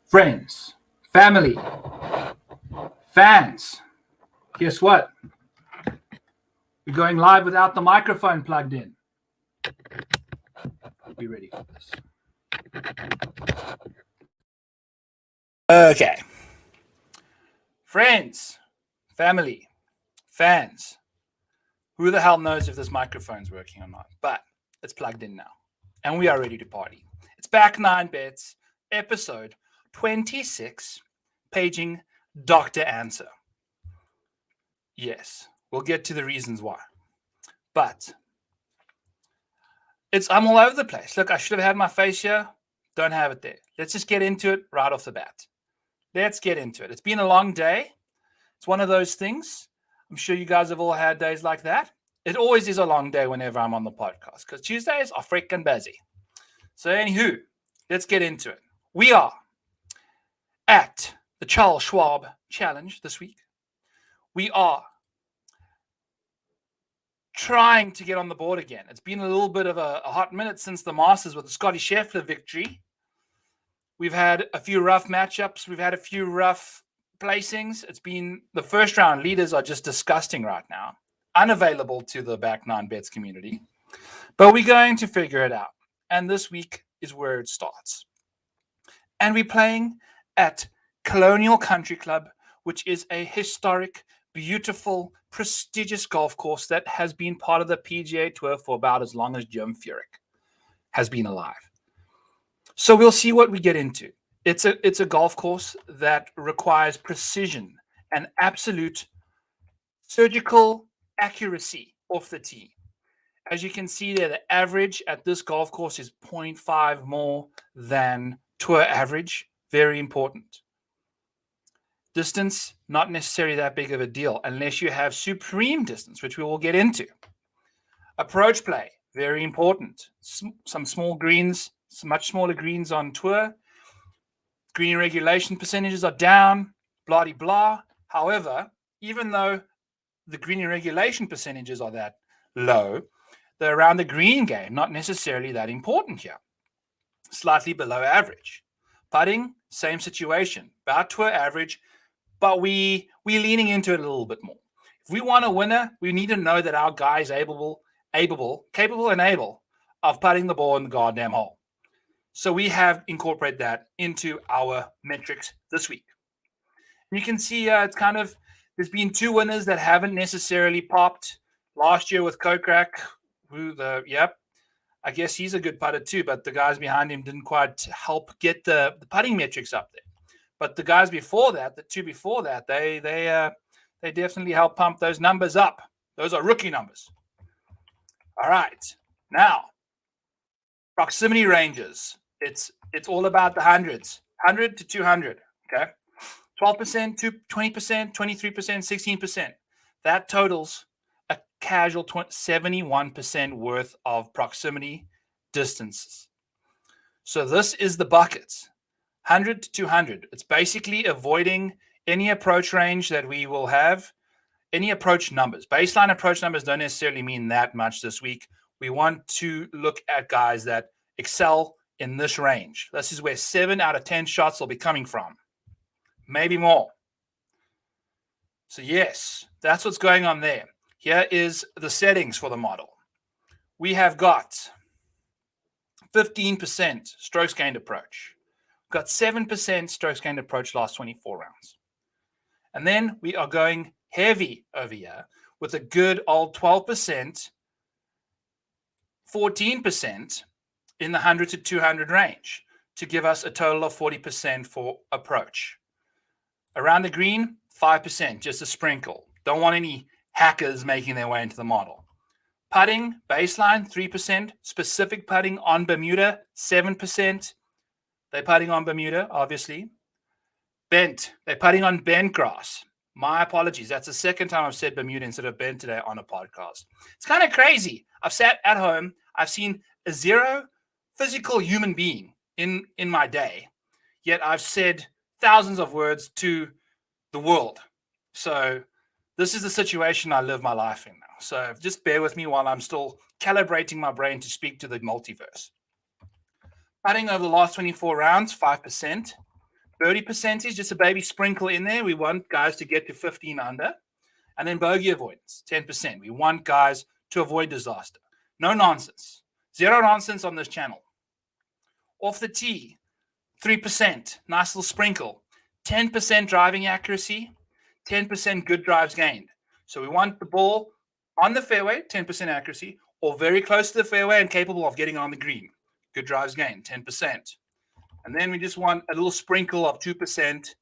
Friends, family, fans, guess what? We're going live without the microphone plugged in. Be ready for this. Okay. Friends, family, fans. Who the hell knows if this microphone's working or not? But it's plugged in now. And we are ready to party. It's Back 9 Bets, episode 26, paging Dr. Ancer. Yes, we'll get to the reasons why. But I'm all over the place. Look, I should have had my face here. Don't have it there. Let's just get into it right off the bat. Let's get into it. It's been a long day. It's one of those things. I'm sure you guys have all had days like that. It always is a long day whenever I'm on the podcast because Tuesdays are freaking busy. So anywho, let's get into it. We are at the Charles Schwab Challenge this week. We are trying to get on the board again. It's been a little bit of a hot minute since the Masters with the Scotty Scheffler victory. We've had a few rough matchups. We've had a few rough placings. It's been the first round leaders are just disgusting right now, unavailable to the Back 9 Bets community. But we're going to figure it out. And this week is where it starts. And we're playing at Colonial Country Club, which is a historic, beautiful, prestigious golf course that has been part of the PGA Tour for about as long as Jim Furyk has been alive. So we'll see what we get into. It's a golf course that requires precision and absolute surgical accuracy off the tee. As you can see there, the average at this golf course is 0.5 more than tour average. Very important. Distance, not necessarily that big of a deal unless you have supreme distance, which we will get into. Approach play, very important. Some small greens, some much smaller greens on tour. Green regulation percentages are down, blah-de-blah. However, even though the green regulation percentages are that low, the around the green game, not necessarily that important here. Slightly below average. Putting, same situation, about tour average, but we're leaning into it a little bit more. If we want a winner, we need to know that our guy is capable and able of putting the ball in the goddamn hole. So we have incorporated that into our metrics this week. And you can see it's kind of, there's been two winners that haven't necessarily popped. Last year with Kokrak, I guess he's a good putter too, but the guys behind him didn't quite help get the putting metrics up there. But the guys before that, the two before that, they definitely helped pump those numbers up. Those are rookie numbers. All right. Now, proximity ranges. It's all about the hundreds. 100 to 200. Okay. 12% to 20%, 23%, 16%. That totals a casual 71% worth of proximity distances. So this is the buckets. 100 to 200. It's basically avoiding any approach range that we will have, any approach numbers. Baseline approach numbers don't necessarily mean that much this week. We want to look at guys that excel in this range. This is where 7 out of 10 shots will be coming from. Maybe more. So yes, that's what's going on there. Here is the settings for the model. We have got 15% strokes gained approach. Got 7% strokes gained approach last 24 rounds. And then we are going heavy over here with a good old 12%, 14% in the 100 to 200 range to give us a total of 40% for approach. Around the green, 5%, just a sprinkle. Don't want any hackers making their way into the model. Putting, baseline, 3%. Specific putting on Bermuda, 7%. They're putting on Bermuda, obviously. Bent. They're putting on bent grass. My apologies. That's the second time I've said Bermuda instead of bent today on a podcast. It's kind of crazy. I've sat at home. I've seen a zero physical human being in my day, yet I've said thousands of words to the world. So this is the situation I live my life in now. So just bear with me while I'm still calibrating my brain to speak to the multiverse. Putting over the last 24 rounds, 5%. Birdie percentage, just a baby sprinkle in there. We want guys to get to 15 under. And then bogey avoidance, 10%. We want guys to avoid disaster. No nonsense. Zero nonsense on this channel. Off the tee, 3%. Nice little sprinkle. 10% driving accuracy, 10% good drives gained. So we want the ball on the fairway, 10% accuracy, or very close to the fairway and capable of getting on the green. Good drives gained, 10%. And then we just want a little sprinkle of 2%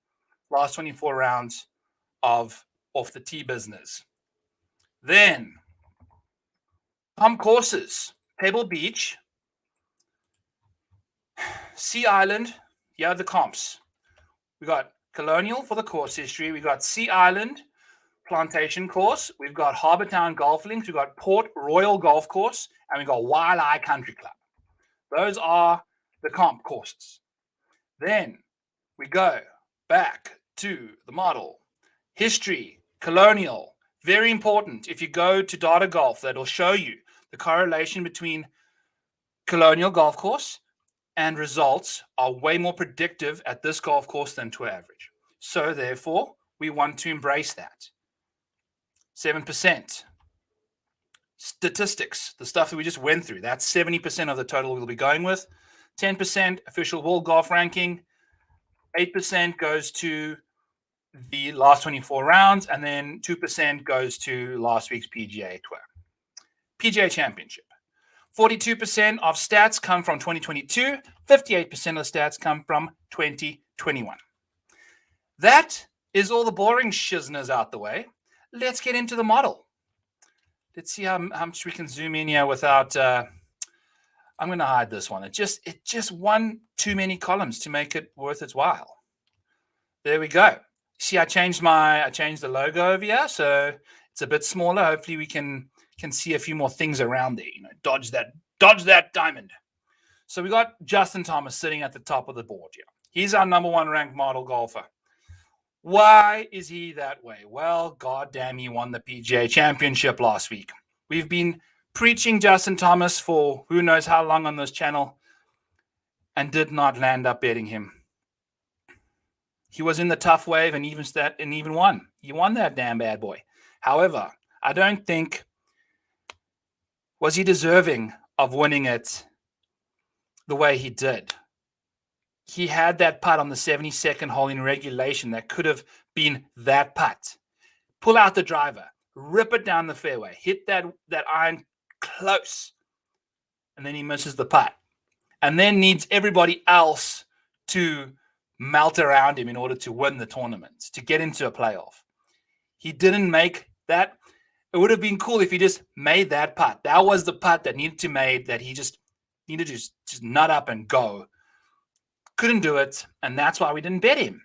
last 24 rounds of off the tee business. Then home courses, Pebble Beach, Sea Island. Here are the comps. We got Colonial for the course history. We got Sea Island Plantation Course. We've got Harbortown Golf Links. We've got Port Royal Golf Course, and we've got Waialae Country Club. Those are the comp courses. Then we go back to the model. History, Colonial, very important. If you go to Data Golf, that'll show you the correlation between Colonial Golf Course and results are way more predictive at this golf course than to average. So therefore, we want to embrace that. 7%. Statistics, the stuff that we just went through, that's 70% of the total we'll be going with. 10% official world golf ranking. 8% goes to the last 24 rounds, and then 2% goes to last week's PGA Tour. PGA Championship. 42% of stats come from 2022. 58% of the stats come from 2021. That is all the boring shizners out the way. Let's get into the model. Let's see how much we can zoom in here without... I'm going to hide this one. It just one too many columns to make it worth its while. There we go. See, I changed the logo over here, so it's a bit smaller. Hopefully, we can see a few more things around there. Dodge that diamond. So we got Justin Thomas sitting at the top of the board here. He's our number one ranked model golfer. Why is he that way? Well, goddamn, he won the PGA Championship last week. We've been preaching Justin Thomas for who knows how long on this channel and did not land up betting him. He was in the tough wave and even won. He won that damn bad boy. However, I don't think was he deserving of winning it the way he did. He had that putt on the 72nd hole in regulation that could have been that putt. Pull out the driver, rip it down the fairway, hit that iron close, and then he misses the putt. And then needs everybody else to melt around him in order to win the tournament, to get into a playoff. He didn't make that. It would have been cool if he just made that putt. That was the putt that needed to be made, that he just needed to just nut up and go. Couldn't do it, and that's why we didn't bet him.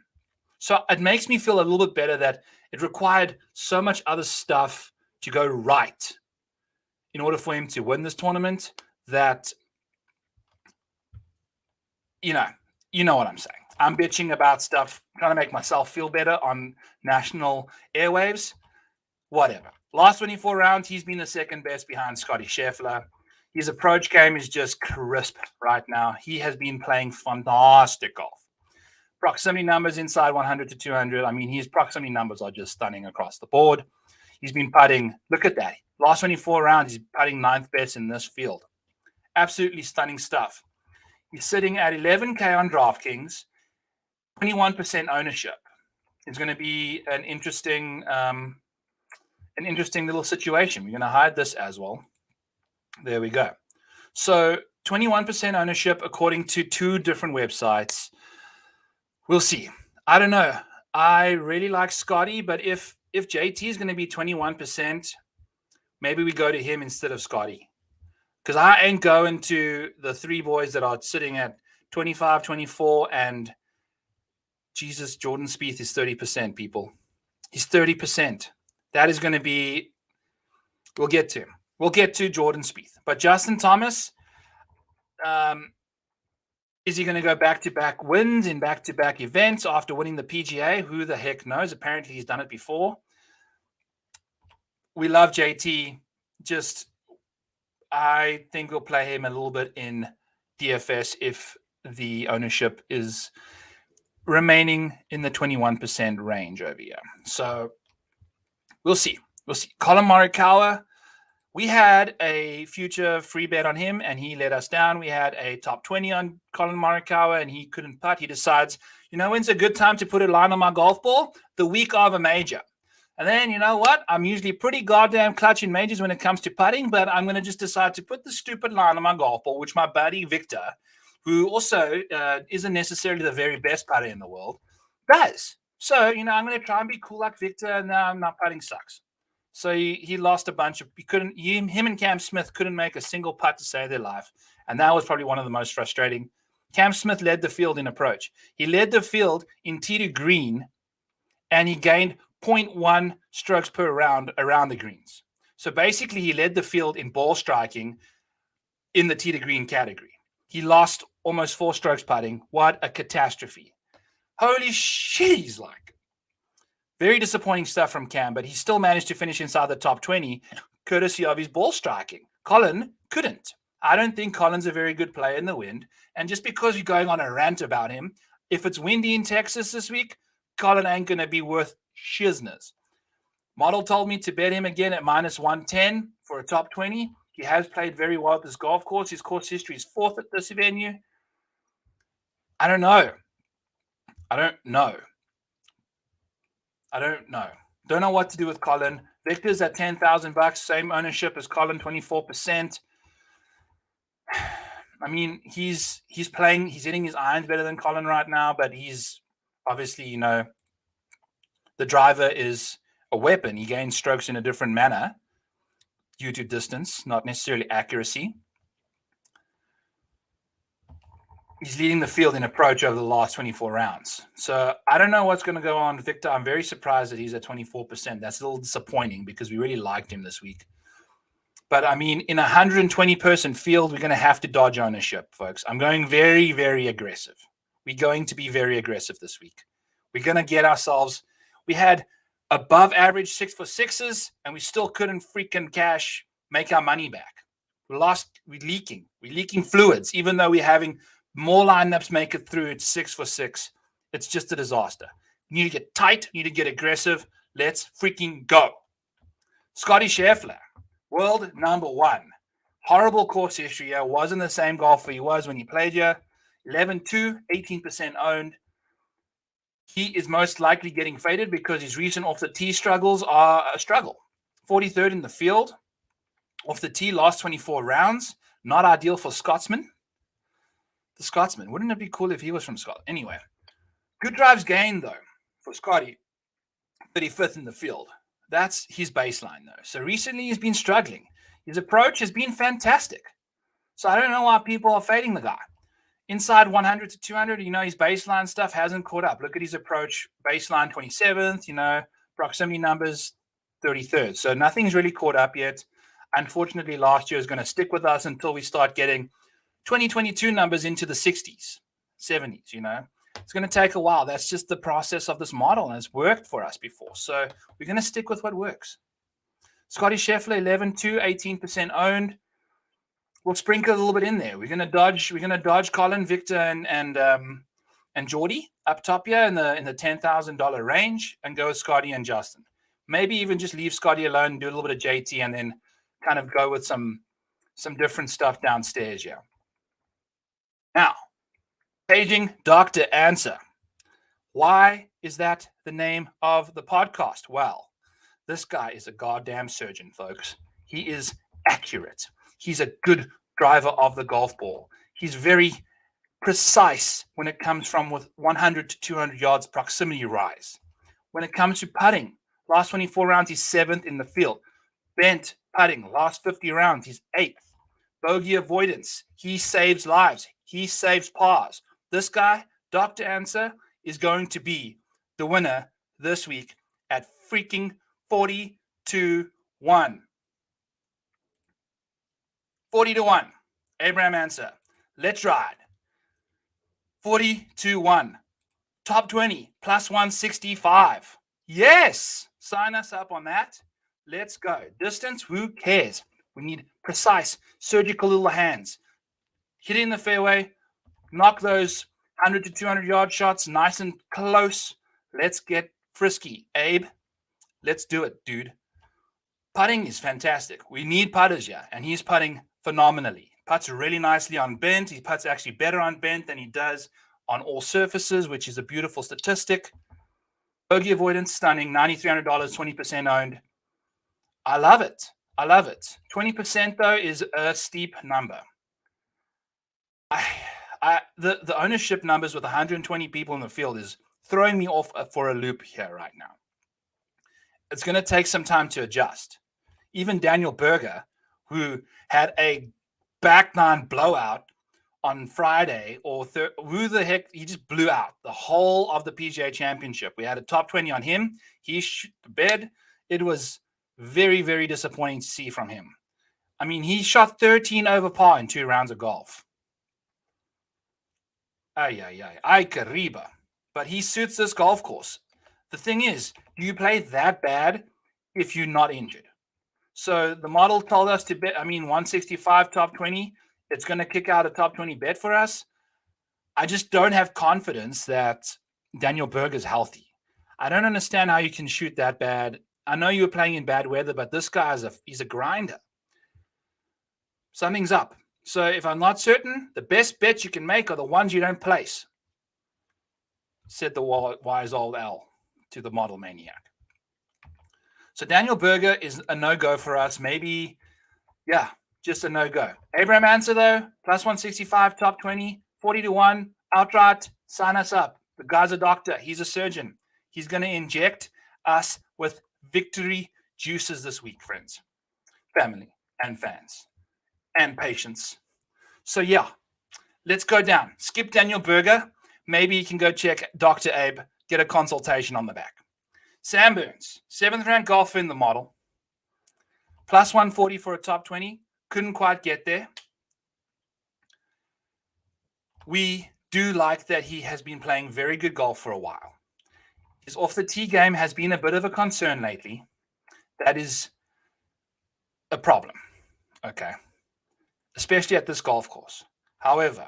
So it makes me feel a little bit better that it required so much other stuff to go right in order for him to win this tournament that, you know what I'm saying. I'm bitching about stuff, trying to make myself feel better on national airwaves. Whatever. Last 24 rounds, he's been the second best behind Scotty Scheffler. His approach game is just crisp right now. He has been playing fantastic golf. Proximity numbers inside 100 to 200. I mean, his proximity numbers are just stunning across the board. He's been putting, look at that. Last 24 rounds, he's putting 9th best in this field. Absolutely stunning stuff. He's sitting at 11K on DraftKings, 21% ownership. It's going to be an interesting little situation. We're going to hide this as well. There we go. So 21% ownership according to 2 different websites. We'll see. I don't know. I really like Scotty, but if JT is going to be 21%, maybe we go to him instead of Scotty. Because I ain't going to the 3 boys that are sitting at 25, 24, and Jesus, Jordan Spieth is 30%, people. He's 30%. That is going to be, we'll get to him. We'll get to Jordan Spieth. But Justin Thomas, is he going to go back-to-back wins in back-to-back events after winning the PGA? Who the heck knows? Apparently, he's done it before. We love JT. I think we'll play him a little bit in DFS if the ownership is remaining in the 21% range over here. So we'll see. We'll see. Colin Morikawa, we had a future free bet on him, and he let us down. We had a top 20 on Colin Morikawa, and he couldn't putt. He decides, when's a good time to put a line on my golf ball? The week of a major. And then, you know what? I'm usually pretty goddamn clutch in majors when it comes to putting, but I'm going to just decide to put the stupid line on my golf ball, which my buddy Victor, who also isn't necessarily the very best putter in the world, does. So, I'm going to try and be cool like Victor, and now my putting sucks. So he lost a bunch of, him and Cam Smith couldn't make a single putt to save their life. And that was probably one of the most frustrating. Cam Smith led the field in approach. He led the field in tee to green, and he gained 0.1 strokes per round around the greens. So basically he led the field in ball striking in the tee to green category. He lost almost 4 strokes putting. What a catastrophe. Holy shit, he's like. Very disappointing stuff from Cam, but he still managed to finish inside the top 20, courtesy of his ball striking. Colin couldn't. I don't think Colin's a very good player in the wind. And just because you're going on a rant about him, if it's windy in Texas this week, Colin ain't going to be worth shizness. Model told me to bet him again at minus 110 for a top 20. He has played very well at this golf course. His course history is 4th at this venue. I don't know. Don't know what to do with Colin. Victor's at $10,000, same ownership as Colin, 24%. I mean, he's playing, he's hitting his irons better than Colin right now, but he's obviously, the driver is a weapon. He gains strokes in a different manner due to distance, not necessarily accuracy. He's leading the field in approach over the last 24 rounds. So I don't know what's going to go on with Victor. I'm very surprised that he's at 24%. That's a little disappointing because we really liked him this week. But, I mean, in a 120-person field, we're going to have to dodge ownership, folks. I'm going very, very aggressive. We're going to be very aggressive this week. We're going to get ourselves – we had above average 6-for-6s, and we still couldn't freaking make our money back. We're leaking. We're leaking fluids, even though we're having – more lineups make it through. It's 6-for-6. It's just a disaster. You need to get tight. You need to get aggressive. Let's freaking go. Scotty Scheffler, world number 1. Horrible course history here. Wasn't the same golfer he was when he played here. 11-2, 18% owned. He is most likely getting faded because his recent off-the-tee struggles are a struggle. 43rd in the field. Off the tee, last 24 rounds. Not ideal for Scotsman. The Scotsman. Wouldn't it be cool if he was from Scotland? Anyway, good drives gained, though, for Scotty. 35th in the field. That's his baseline, though. So recently he's been struggling. His approach has been fantastic. So I don't know why people are fading the guy. Inside 100 to 200, his baseline stuff hasn't caught up. Look at his approach. Baseline 27th, proximity numbers 33rd. So nothing's really caught up yet. Unfortunately, last year is going to stick with us until we start getting 2022 numbers into the 60s, 70s, It's going to take a while. That's just the process of this model, and it's worked for us before. So we're going to stick with what works. Scotty Scheffler, 11-2, 18% owned. We'll sprinkle a little bit in there. We're going to dodge Colin, Victor, and Geordie up top here in the $10,000 range, and go with Scotty and Justin. Maybe even just leave Scotty alone, do a little bit of JT, and then kind of go with some different stuff downstairs here. Now, paging Dr. Ancer. Why is that the name of the podcast? Well, this guy is a goddamn surgeon, folks. He is accurate. He's a good driver of the golf ball. He's very precise when it comes from with 100 to 200 yards proximity rise. When it comes to putting, last 24 rounds, he's 7th in the field. Bent putting, last 50 rounds, he's 8th. Bogey avoidance, he saves lives. He saves pars. This guy, Dr. Ancer, is going to be the winner this week at freaking 40-1. 40-1. Abraham Ancer. Let's ride. 40-1. Top 20, plus 165. Yes. Sign us up on that. Let's go. Distance, who cares? We need precise, surgical little hands. Hit it in the fairway. Knock those 100 to 200 yard shots, nice and close. Let's get frisky. Abe, let's do it, dude. Putting is fantastic. We need putters, yeah, and he's putting phenomenally. Putts really nicely on bent. He putts actually better on bent than he does on all surfaces, which is a beautiful statistic. Bogey avoidance, stunning. $9,300, 20% owned. I love it. I love it. 20% though is a steep number. The ownership numbers with 120 people in the field is throwing me off for a loop here right now. It's going to take some time to adjust. Even Daniel Berger, who had a back nine blowout on Friday, who the heck, he just blew out the whole of the PGA Championship. We had a top 20 on him. He shot the bed. It was very, very disappointing to see from him. I mean, he shot 13 over par in 2 rounds of golf. Ay, Cariba. But he suits this golf course. The thing is, do you play that bad if you're not injured? So the model told us to bet, 165 top 20. It's going to kick out a top 20 bet for us. I just don't have confidence that Daniel Berger is healthy. I don't understand how you can shoot that bad. I know you were playing in bad weather, but this guy he's a grinder. Something's up. So if I'm not certain, the best bets you can make are the ones you don't place, said the wise old L to the model maniac. So Daniel Berger is a no-go for us. Maybe, just a no-go. Abraham Ancer, though, plus 165, top 20, 40 to 1, outright, sign us up. The guy's a doctor. He's a surgeon. He's going to inject us with victory juices this week, friends, family, and fans, and patients. So, let's go down. Skip Daniel Berger. Maybe you can go check Dr. Abe, get a consultation on the back. Sam Burns, 7th round golfer in the model, plus 140 for a top 20. Couldn't quite get there. We do like that he has been playing very good golf for a while. His off the tee game has been a bit of a concern lately. That is a problem, okay, especially at this golf course. However,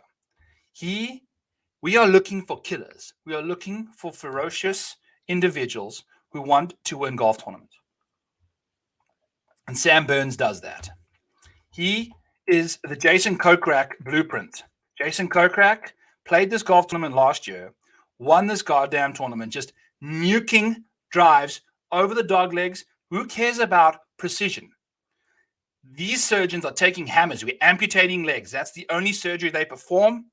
we are looking for killers. We are looking for ferocious individuals who want to win golf tournaments. And Sam Burns does that. He is the Jason Kokrak blueprint. Jason Kokrak played this golf tournament last year, won this goddamn tournament, just nuking drives over the dog legs. Who cares about precision? These surgeons are taking hammers. We're amputating legs. That's the only surgery they perform.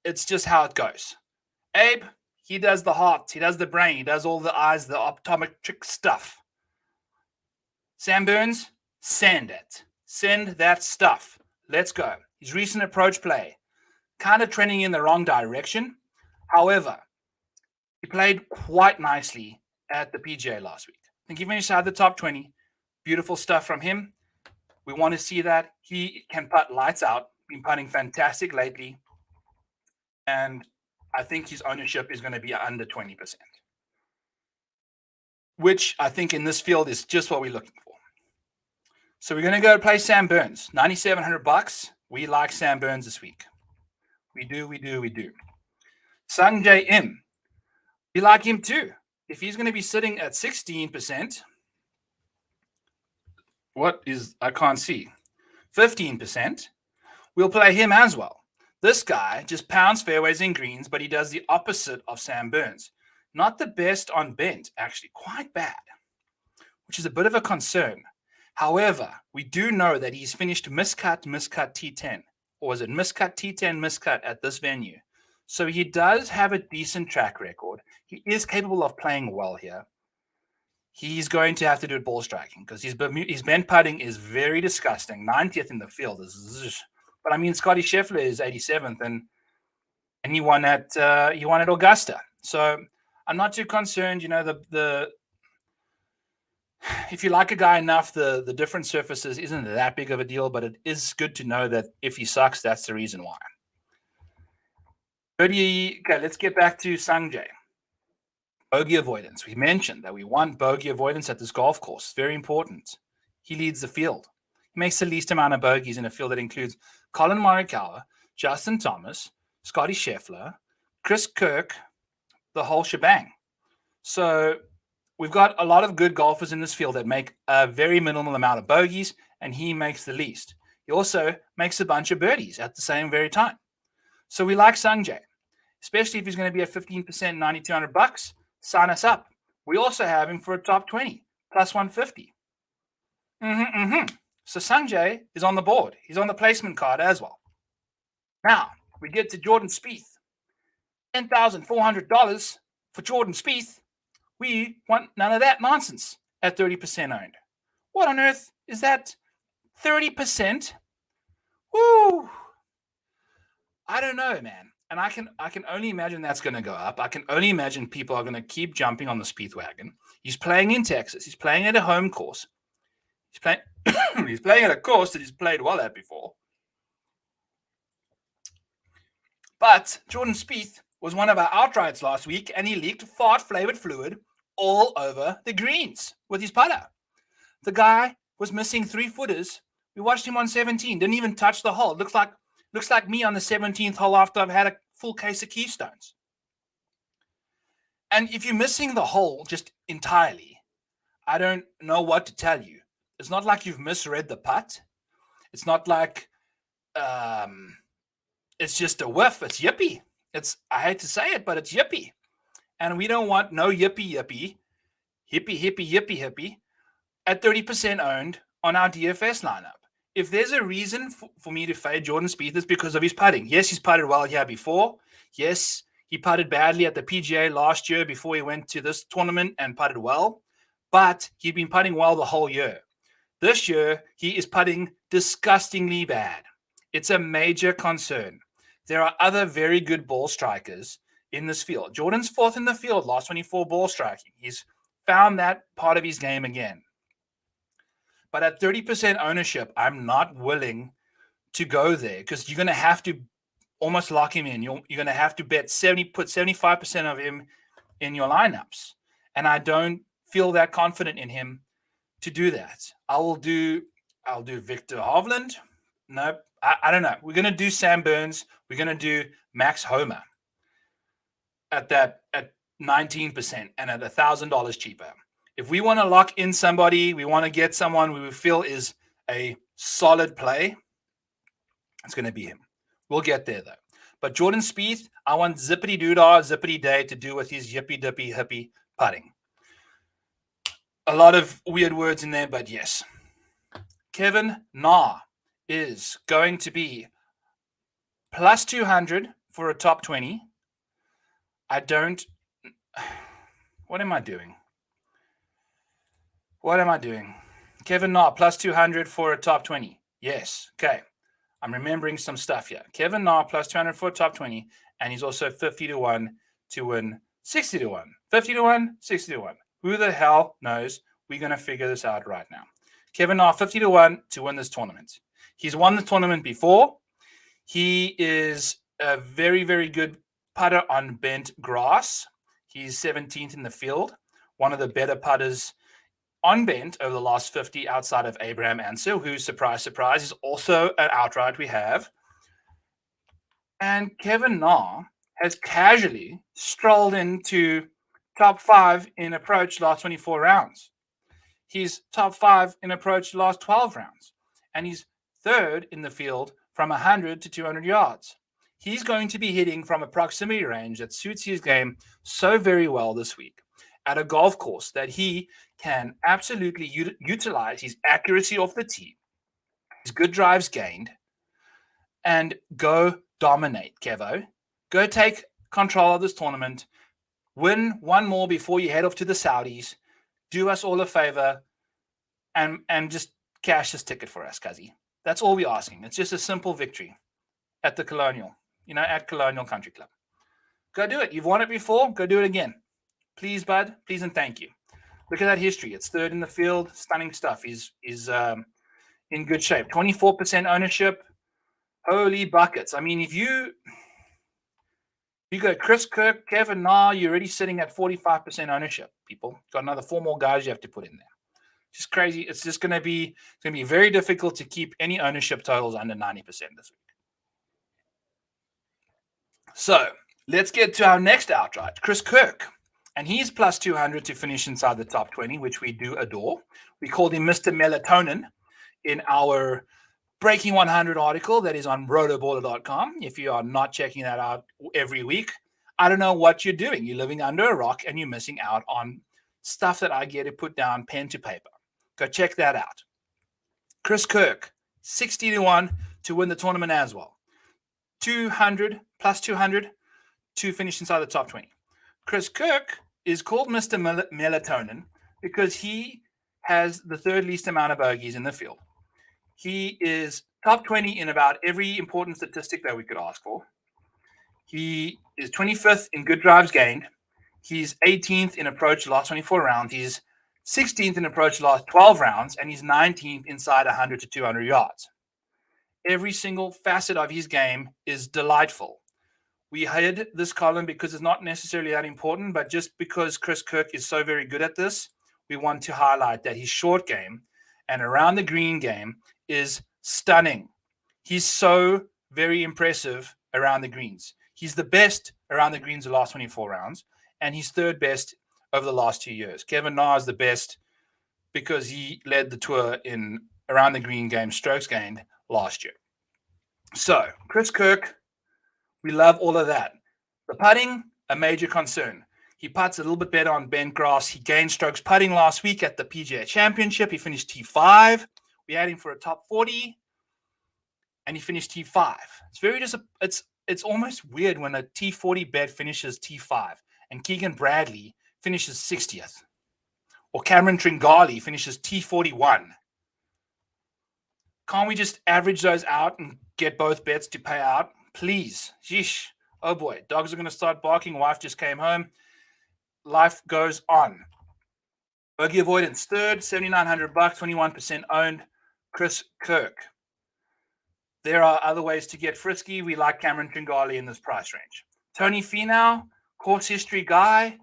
It's just how it goes. Abe, he does the heart. He does the brain. He does all the eyes, the optometric stuff. Sam Burns, send it. Send that stuff. Let's go. His recent approach play, kind of trending in the wrong direction. However, he played quite nicely at the PGA last week. I think he finished out the top 20. Beautiful stuff from him. We want to see that. He can putt lights out. Been putting fantastic lately. And I think his ownership is going to be under 20%, which I think in this field is just what we're looking for. So we're going to go play Sam Burns, $9,700. We like Sam Burns this week. We do. Sung J M, we like him too. If he's going to be sitting at 16%, I can't see, 15%, we'll play him as well. This guy just pounds fairways and greens, but he does the opposite of Sam Burns. Not the best on bent, actually, quite bad, which is a bit of a concern. However, we do know that he's finished miscut T10, or is it miscut T10, miscut at this venue. So he does have a decent track record. He is capable of playing well here. He's going to have to do ball striking because his bent putting is very disgusting. 90th in the field. But I mean, Scotty Scheffler is 87th, and he won at Augusta. So I'm not too concerned. If you like a guy enough, the different surfaces isn't that big of a deal, but it is good to know that if he sucks, that's the reason why. Okay, let's get back to Sanjay. Bogey avoidance. We mentioned that we want bogey avoidance at this golf course. Very important. He leads the field. He makes the least amount of bogeys in a field that includes Colin Morikawa, Justin Thomas, Scotty Scheffler, Chris Kirk, the whole shebang. So we've got a lot of good golfers in this field that make a very minimal amount of bogeys, and he makes the least. He also makes a bunch of birdies at the same very time. So we like Sungjae, especially if he's going to be at 15%, $9,200. Sign us up. We also have him for a top 20, plus 150. So Sungjae is on the board. He's on the placement card as well. Now, we get to Jordan Spieth. $10,400 for Jordan Spieth. We want none of that nonsense at 30% owned. What on earth is that? 30%? Woo! I don't know, man. And I can only imagine that's going to go up. I can only imagine people are going to keep jumping on the Spieth wagon. He's playing in Texas. He's playing at a home course. He's playing he's playing at a course that he's played well at before. But Jordan Spieth was one of our outrights last week, and he leaked fart-flavored fluid all over the greens with his putter. The guy was missing 3-footers. We watched him on 17, didn't even touch the hole. Looks like me on the 17th hole after I've had a full case of Keystones. And if you're missing the hole just entirely, I don't know what to tell you. It's not like you've misread the putt. It's not like it's just a whiff. It's yippee. I hate to say it, but it's yippee. And we don't want no hippie at 30% owned on our DFS lineup. If there's a reason for me to fade Jordan Spieth, it's because of his putting. Yes, he's putted well here before. Yes, he putted badly at the PGA last year before he went to this tournament and putted well. But he'd been putting well the whole year. This year, he is putting disgustingly bad. It's a major concern. There are other very good ball strikers in this field. Jordan's fourth in the field, last 24 ball striking. He's found that part of his game again. But at 30% ownership, I'm not willing to go there because you're going to have to almost lock him in. You're going to have to put 75% of him in your lineups. And I don't feel that confident in him to do that. I'll do Victor Hovland. Nope. I don't know. We're going to do Sam Burns. We're going to do Max Homa at 19% and at $1,000 cheaper. If we want to lock in somebody, we want to get someone we feel is a solid play, it's going to be him. We'll get there, though. But Jordan Spieth, I want zippity-doo-dah, zippity-day to do with his yippy-dippy-hippy putting. A lot of weird words in there, but yes. Kevin Na is going to be plus 200 for a top 20. What am I doing? Kevin Na plus 200 for a top 20. Yes. Okay. I'm remembering some stuff here. Kevin Na plus 200 for a top 20, and he's also 50-1 to win 60-1. 50-1, 60-1. Who the hell knows? We're going to figure this out right now. Kevin Na 50-1 to win this tournament. He's won the tournament before. He is a very, very good putter on bent grass. He's 17th in the field. One of the better putters on bent over the last 50 outside of Abraham Ancer, who, surprise, surprise, is also an outright we have. And Kevin Na has casually strolled into top 5 in approach last 24 rounds. He's top 5 in approach last 12 rounds. And he's third in the field from 100 to 200 yards. He's going to be hitting from a proximity range that suits his game so very well this week at a golf course that he can absolutely utilize his accuracy off the tee, his good drives gained, and go dominate, Kevo. Go take control of this tournament, win one more before you head off to the Saudis, do us all a favor, and just cash this ticket for us, Kazi. That's all we're asking. It's just a simple victory at the Colonial, at Colonial Country Club. Go do it. You've won it before. Go do it again. Please, bud. Please and thank you. Look at that history. It's third in the field. Stunning stuff. He's in good shape. 24% ownership. Holy buckets. I mean, if you go Chris Kirk, Kevin Na, you're already sitting at 45% ownership, people. Got another 4 more guys you have to put in there. Just crazy. It's just going to be very difficult to keep any ownership totals under 90% this week. So let's get to our next outright, Chris Kirk. And he's plus 200 to finish inside the top 20, which we do adore. We called him Mr. Melatonin in our Breaking 100 article that is on rotoballer.com. If you are not checking that out every week, I don't know what you're doing. You're living under a rock and you're missing out on stuff that I get to put down pen to paper. Go check that out. Chris Kirk, 60-1 to win the tournament as well. 200 plus 200 to finish inside the top 20. Chris Kirk is called Mr. Melatonin because he has the third least amount of bogeys in the field. He is top 20 in about every important statistic that we could ask for. He is 25th in good drives gained. He's 18th in approach last 24 rounds. He's 16th in approach last 12 rounds, and he's 19th inside 100 to 200 yards. Every single facet of his game is delightful. We hid this column because it's not necessarily that important, but just because Chris Kirk is so very good at this, we want to highlight that his short game and around the green game is stunning. He's so very impressive around the greens. He's the best around the greens the last 24 rounds, and he's third best over the last 2 years. Kevin Na is the best because he led the tour in around the green game strokes gained last year. So, Chris Kirk, we love all of that. The putting, a major concern. He putts a little bit better on bent grass. He gained strokes putting last week at the PGA Championship. He finished T5. We had him for a top 40, and he finished T5. It's very it's almost weird when a T40 bet finishes T5, and Keegan Bradley finishes 60th, or Cameron Tringali finishes T41. Can't we just average those out and get both bets to pay out? Please. Sheesh. Oh boy, dogs are going to start barking. Wife just came home. Life goes on. Bogey avoidance third, $7,900, 21% owned. Chris Kirk. There are other ways to get frisky. We like Cameron Tringali in this price range. Tony Finau, course history guy,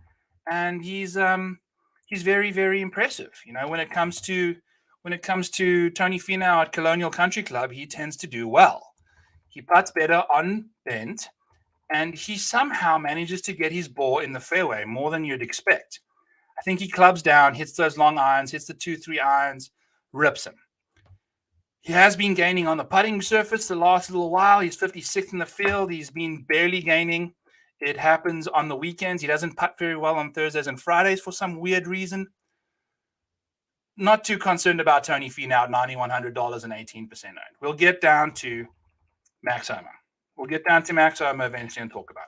and he's very, very impressive. You know, when it comes to Tony Finau at Colonial Country Club, he tends to do well. He putts better on bent, and he somehow manages to get his ball in the fairway more than you'd expect. I think he clubs down, hits those long irons, hits the 2-3 irons, rips them. He has been gaining on the putting surface the last little while. He's 56th in the field. He's been barely gaining. It happens on the weekends. He doesn't putt very well on Thursdays and Fridays for some weird reason. Not too concerned about Tony Finau, $9,100 and 18% owned. We'll get down to Max Homa. We'll get down to Max Homa eventually and talk about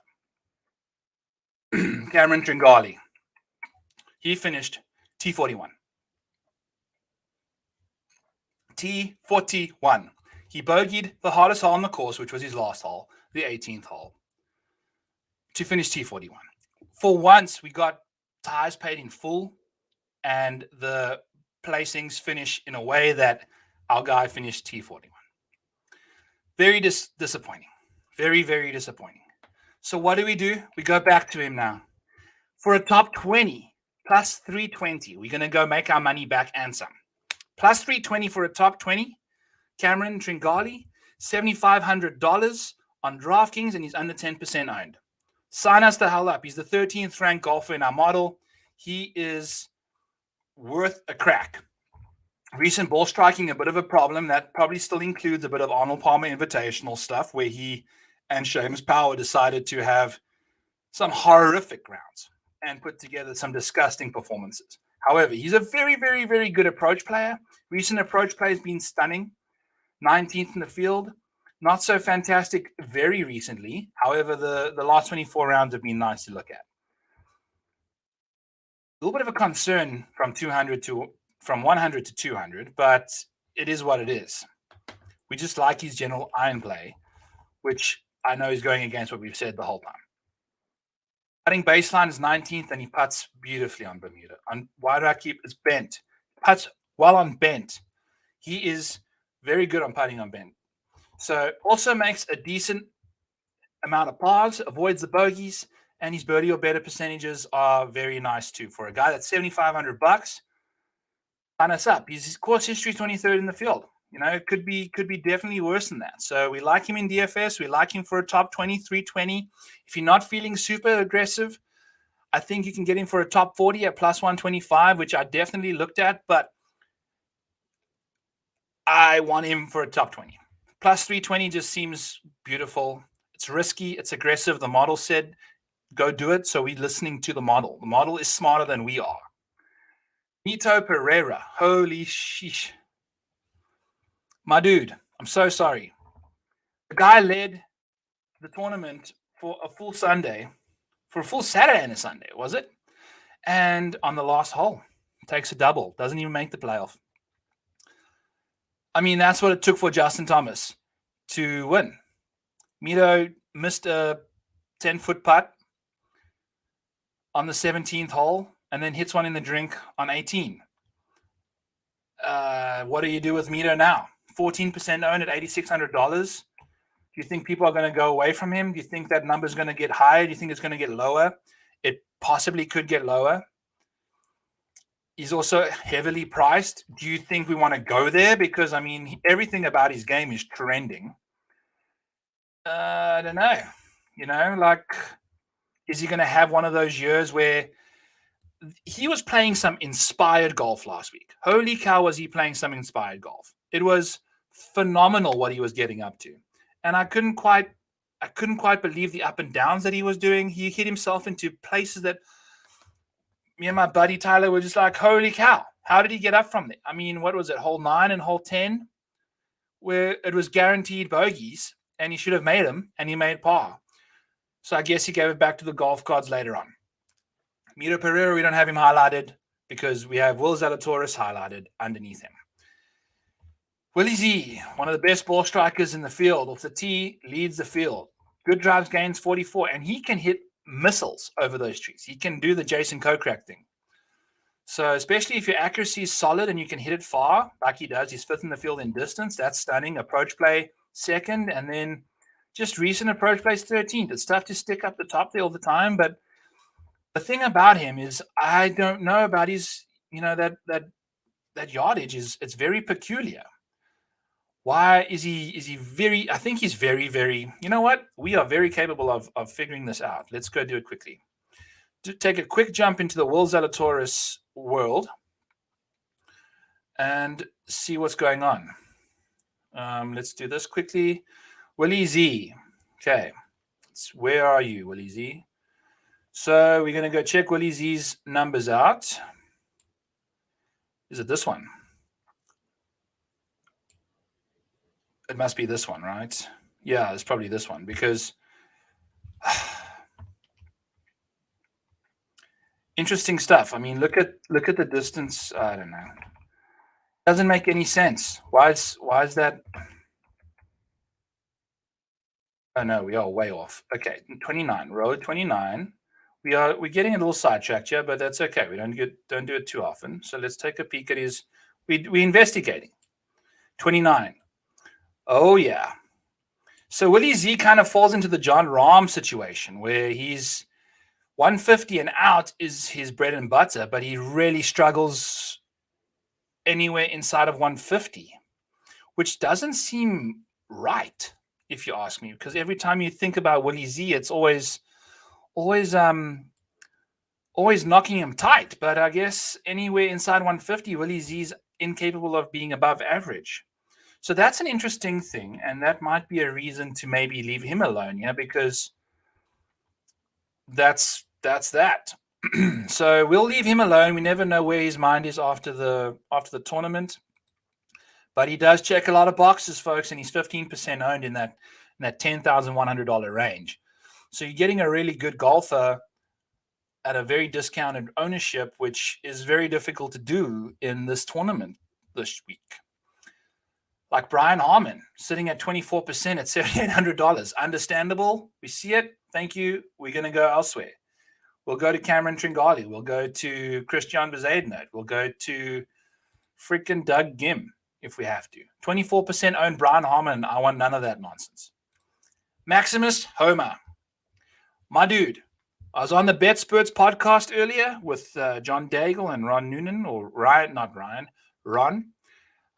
it. Cameron Tringali. He finished T41. T41. He bogeyed the hardest hole on the course, which was his last hole, the 18th hole, to finish T41. For once, we got ties paid in full, and the placings finish in a way that our guy finished T41. Very disappointing. Very, very disappointing. So what do? We go back to him now. For a top 20, plus 320, we're going to go make our money back and some. Plus 320 for a top 20. Cameron Tringali, $7,500 on DraftKings, and he's under 10% owned. Sign us the hell up. He's the 13th ranked golfer in our model. He is worth a crack. Recent ball striking, a bit of a problem. That probably still includes a bit of Arnold Palmer Invitational stuff where he and Seamus Power decided to have some horrific rounds and put together some disgusting performances. However, he's a very, very, very good approach player. Recent approach play has been stunning. 19th in the field. Not so fantastic very recently. However, the last 24 rounds have been nice to look at. A little bit of a concern from 100 to 200, but it is what it is. We just like his general iron play, which I know is going against what we've said the whole time. Putting baseline is 19th, and he putts beautifully on Bermuda. Why do I keep it's bent? Putts well on bent. He is very good on putting on bent. So also makes a decent amount of pars, avoids the bogeys, and his birdie or better percentages are very nice too. For a guy that's $7,500, sign us up. His course history is 23rd in the field. It could be definitely worse than that. So we like him in DFS. We like him for a top 20, 320. If you're not feeling super aggressive, I think you can get him for a top 40 at plus 125, which I definitely looked at, but I want him for a top 20. Plus 320 just seems beautiful. It's risky. It's aggressive. The model said, go do it. So we're listening to the model. The model is smarter than we are. Mito Pereira. Holy sheesh. My dude, I'm so sorry. The guy led the tournament for a full Sunday, for a full Saturday and a Sunday, was it? And on the last hole, takes a double, doesn't even make the playoff. I mean, that's what it took for Justin Thomas to win. Mito missed a 10-foot putt on the 17th hole and then hits one in the drink on 18. What do you do with Mito now? 14% owned at $8,600. Do you think people are going to go away from him? Do you think that number is going to get higher? Do you think it's going to get lower? It possibly could get lower. He's also heavily priced. Do you think we want to go there? Because, I mean, everything about his game is trending. I don't know. Like, is he going to have one of those years where he was playing some inspired golf last week? Holy cow, was he playing some inspired golf. It was phenomenal what he was getting up to. And I couldn't quite believe the up and downs that he was doing. He hit himself into places that me and my buddy Tyler were just like, holy cow, how did he get up from there? I mean, what was it, hole 9 and hole 10, where it was guaranteed bogeys, and he should have made them, and he made par. So I guess he gave it back to the golf gods later on. Mito Pereira, we don't have him highlighted because we have Will Zalatoris highlighted underneath him. Willie Z, one of the best ball strikers in the field. Off the tee, leads the field. Good drives, gains 44, and he can hit missiles over those trees. He can do the Jason Kokrak thing. So especially if your accuracy is solid and you can hit it far, like he does, he's 5th in the field in distance. That's stunning. Approach play 2nd, and then just recent approach plays 13th. It's tough to stick up the top there all the time, but the thing about him is I don't know about his, that yardage it's very peculiar. Why is he very, I think he's very, very, you know what? We are very capable of figuring this out. Let's go do it quickly. To take a quick jump into the Will Zalatoris world and see what's going on. Let's do this quickly. Willie Z. Okay. Where are you, Willie Z? So we're going to go check Willie Z's numbers out. Is it this one? It must be this one, right? Yeah, it's probably this one because interesting stuff. I mean, look at the distance. I don't know. Doesn't make any sense. Why is that? Oh no, we are way off. Okay, 29, road 29. We're getting a little sidetracked here, but that's okay. We don't do it too often. So let's take a peek at his. We're investigating. 29. Oh yeah. So Willie Z kind of falls into the John Rahm situation where he's 150 and out is his bread and butter, but he really struggles anywhere inside of 150, which doesn't seem right, if you ask me, because every time you think about Willie Z, it's always knocking him tight. But I guess anywhere inside 150, Willie Z's incapable of being above average. So that's an interesting thing, and that might be a reason to maybe leave him alone, because that's that. So we'll leave him alone. We never know where his mind is after the tournament, but he does check a lot of boxes, folks, and he's 15% owned in that $10,100 range. So you're getting a really good golfer at a very discounted ownership, which is very difficult to do in this tournament this week. Like Brian Harmon sitting at 24% at $7,800. Understandable. We see it. Thank you. We're going to go elsewhere. We'll go to Cameron Tringali. We'll go to Christian Bezuidenhout. We'll go to freaking Doug Gim if we have to. 24% owned Brian Harmon. I want none of that nonsense. Maximus Homer. My dude. I was on the Bet Spurts podcast earlier with John Daigle and Ron Noonan, or Ryan, not Ryan, Ron.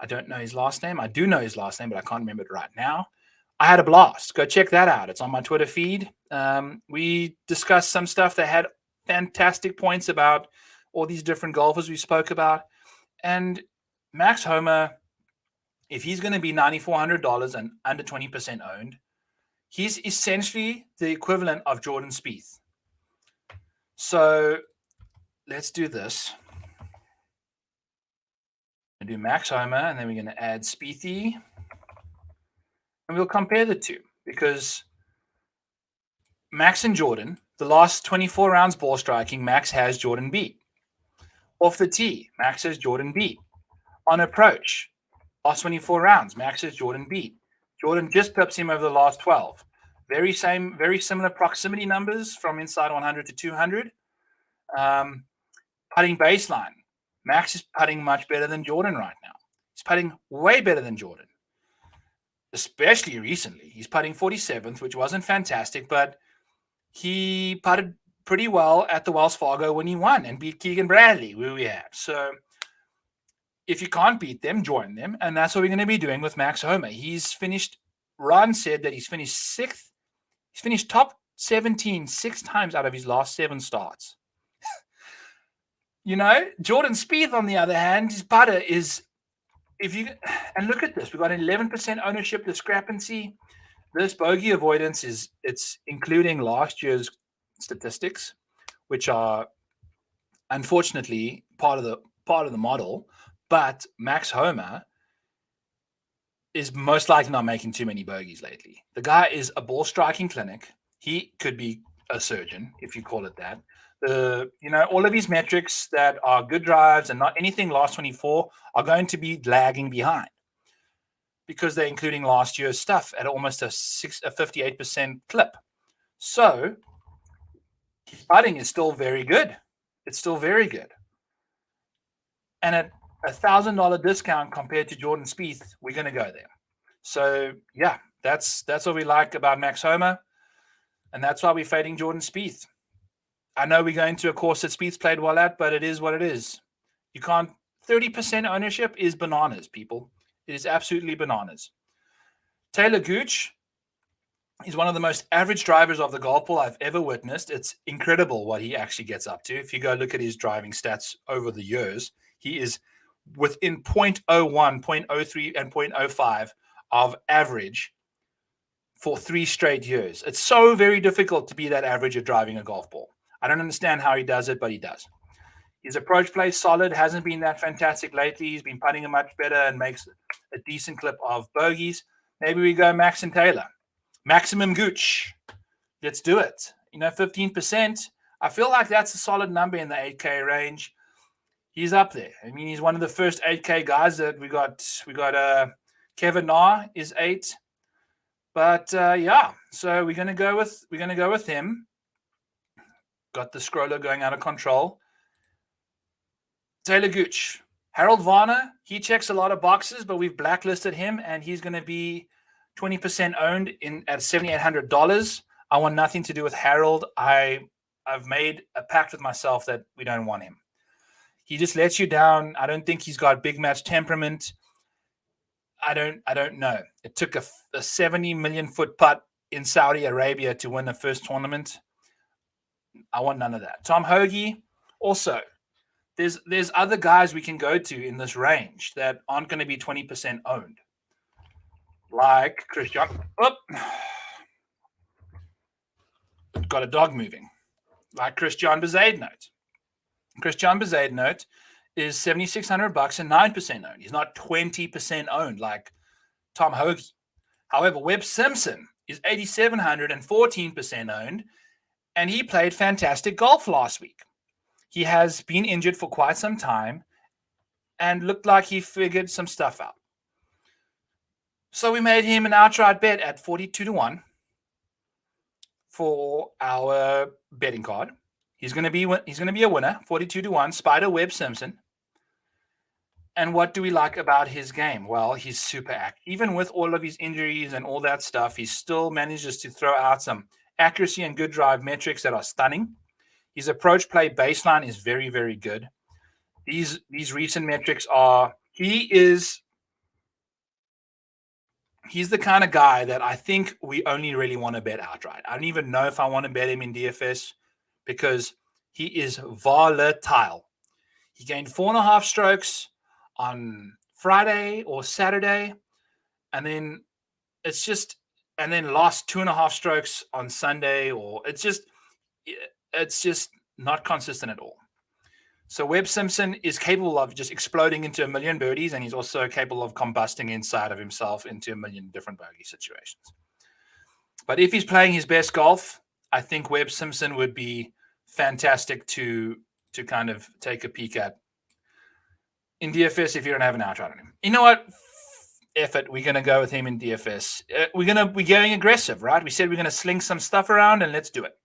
I don't know his last name. I do know his last name, but I can't remember it right now. I had a blast. Go check that out. It's on my Twitter feed. We discussed some stuff that had fantastic points about all these different golfers we spoke about. And Max Homa, if he's going to be $9,400 and under 20% owned, he's essentially the equivalent of Jordan Spieth. So let's do this. We'll do Max Homa, and then we're going to add Spiethy. And we'll compare the two, because Max and Jordan, the last 24 rounds ball striking, Max has Jordan beat. Off the tee, Max has Jordan beat. On approach, last 24 rounds, Max has Jordan beat. Jordan just pips him over the last 12. Very similar proximity numbers from inside 100 to 200. Putting baseline, Max is putting much better than Jordan right now. He's putting way better than Jordan, especially recently. He's putting 47th, which wasn't fantastic, but he putted pretty well at the Wells Fargo when he won and beat Keegan Bradley, who we have. So if you can't beat them, join them. And that's what we're going to be doing with Max Homa. He's finished, Ron said that he's finished sixth. He's finished top 17 6 times out of his last 7 starts. Jordan Spieth, on the other hand, his putter is, and look at this, we've got an 11% ownership discrepancy. This bogey avoidance it's including last year's statistics, which are unfortunately part of the model. But Max Homa is most likely not making too many bogeys lately. The guy is a ball striking clinic. He could be a surgeon, if you call it that. All of these metrics that are good drives and not anything last 24 are going to be lagging behind, because they're including last year's stuff at almost a 58% clip. So his putting is still very good. It's still very good. And at $1,000 discount compared to Jordan Spieth, we're going to go there. So yeah, that's what we like about Max Homa, and that's why we're fading Jordan Spieth. I know we're going to a course that Spieth's played well at, but it is what it is. You can't. 30% ownership is bananas, people. It is absolutely bananas. Taylor Gooch is one of the most average drivers of the golf ball I've ever witnessed. It's incredible what he actually gets up to. If you go look at his driving stats over the years, he is within 0.01, 0.03, and 0.05 of average for 3 straight years. It's so very difficult to be that average at driving a golf ball. I don't understand how he does it, but he does. His approach play is solid, hasn't been that fantastic lately. He's been putting it much better and makes a decent clip of bogeys. Maybe we go Max and Taylor. Maximum Gooch. Let's do it. 15%. I feel like that's a solid number in the 8K range. He's up there. I mean, he's one of the first 8K guys that we got. Kevin Na is 8. But yeah, so we're gonna go with him. Got the scroller going out of control. Taylor Gooch. Harold Varner, he checks a lot of boxes, but we've blacklisted him, and he's going to be 20% owned at $7,800. I want nothing to do with Harold. I've made a pact with myself that we don't want him. He just lets you down. I don't think he's got big match temperament. I don't know. It took a 70 million foot putt in Saudi Arabia to win the first tournament. I want none of that. Tom Hoagie, also. There's other guys we can go to in this range that aren't going to be 20% owned. Like Christian. Oh, got a dog moving. Like Christian Bezuidenhout. Christian Bezuidenhout is $7,600 and 9% owned. He's not 20% owned like Tom Hoagie. However, Webb Simpson is $8,700 and 14% owned, and he played fantastic golf last week. He has been injured for quite some time and looked like he figured some stuff out. So we made him an outright bet at 42-1 for our betting card. He's going to be a winner, 42-1, Spider Webb Simpson. And what do we like about his game? Well, he's super active. Even with all of his injuries and all that stuff, he still manages to throw out some accuracy and good drive metrics that are stunning. His approach play baseline is very, very good. These recent metrics are, he is he's the kind of guy that I think we only really want to bet outright. I don't even know if I want to bet him in DFS because he is volatile. He gained 4.5 strokes on Friday or Saturday, and then lost 2.5 strokes on Sunday, or it's just not consistent at all. So Webb Simpson is capable of just exploding into a million birdies, and he's also capable of combusting inside of himself into a million different bogey situations. But if he's playing his best golf, I think Webb Simpson would be fantastic to kind of take a peek at in DFS if you don't have an outright on him. You know what? F it. We're going to go with him in DFS. We're going aggressive, right? We said we're going to sling some stuff around, and let's do it.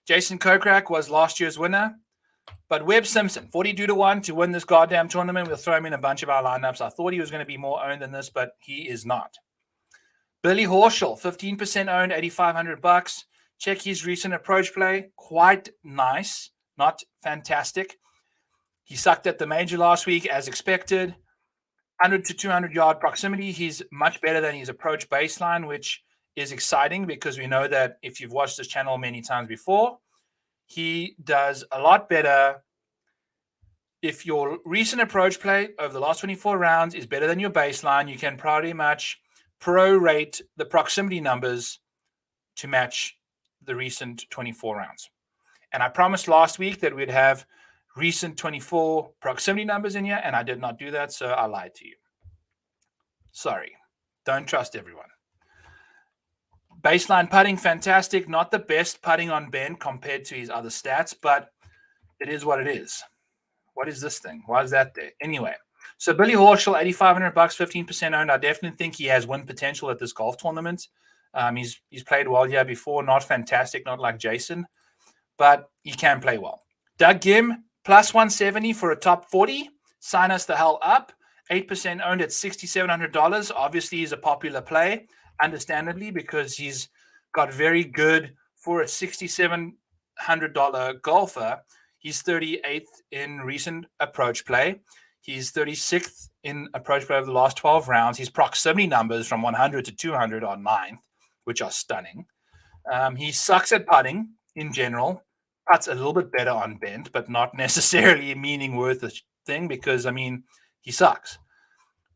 Jason Kokrak was last year's winner. But Webb Simpson, 42-1 to win this goddamn tournament. We'll throw him in a bunch of our lineups. I thought he was going to be more owned than this, but he is not. Billy Horschel, 15% owned, $8,500. Check his recent approach play. Quite nice. Not fantastic. He sucked at the major last week as expected. 100 to 200 yard proximity. He's much better than his approach baseline, which is exciting because we know that if you've watched this channel many times before, he does a lot better. If your recent approach play over the last 24 rounds is better than your baseline, you can pretty much prorate the proximity numbers to match the recent 24 rounds. And I promised last week that we'd have recent 24 proximity numbers in here, and I did not do that, so I lied to you. Sorry. Don't trust everyone. Baseline putting, fantastic. Not the best putting on bend compared to his other stats, but it is what it is. What is this thing? Why is that there? Anyway, so Billy Horschel, $8,500, 15% owned. I definitely think he has win potential at this golf tournament. He's played well here before. Not fantastic, not like Jason, but he can play well. Doug Gim, plus 170 for a top 40. Sign us the hell up. 8% owned at $6,700. Obviously, he's a popular play, understandably, because he's got very good for a $6,700 golfer. He's 38th in recent approach play. He's 36th in approach play over the last 12 rounds. His proximity numbers from 100 to 200 are 9th, which are stunning. He sucks at putting in general. Putts a little bit better on bent, but not necessarily a meaning worth a thing because, I mean, he sucks.